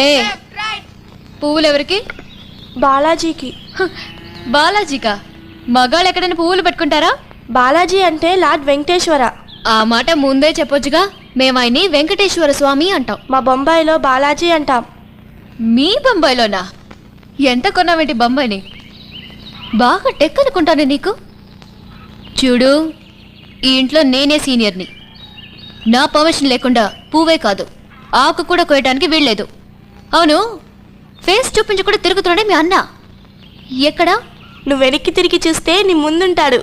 ఏ పువ్వులు ఎవరికి? బాలాజీకి. బాలాజీకా? మగాళ్ళు ఎక్కడైనా పువ్వులు పెట్టుకుంటారా? బాలాజీ అంటే లార్డ్ వెంకటేశ్వర. ఆ మాట ముందే చెప్పొచ్చుగా. మేము ఆయన్ని వెంకటేశ్వర స్వామి అంటాం. మా బొంబాయిలో బాలాజీ అంటాం. మీ బొంబాయిలోనా? ఎంత కొన్నావేంటి బొంబాయిని? బాగా టెక్ అనుకుంటాను నీకు. చూడు, ఈ ఇంట్లో నేనే సీనియర్ని. నా పర్మిషన్ లేకుండా పువ్వే కాదు ఆకు కూడా కోయటానికి వీల్లేదు. అవును, ఫేస్ చూపించకుండా తిరుగుతున్నాడే మీ అన్న. ఎక్కడా? నువ్వు వెనక్కి తిరిగి చూస్తే నీ ముందుంటాడు.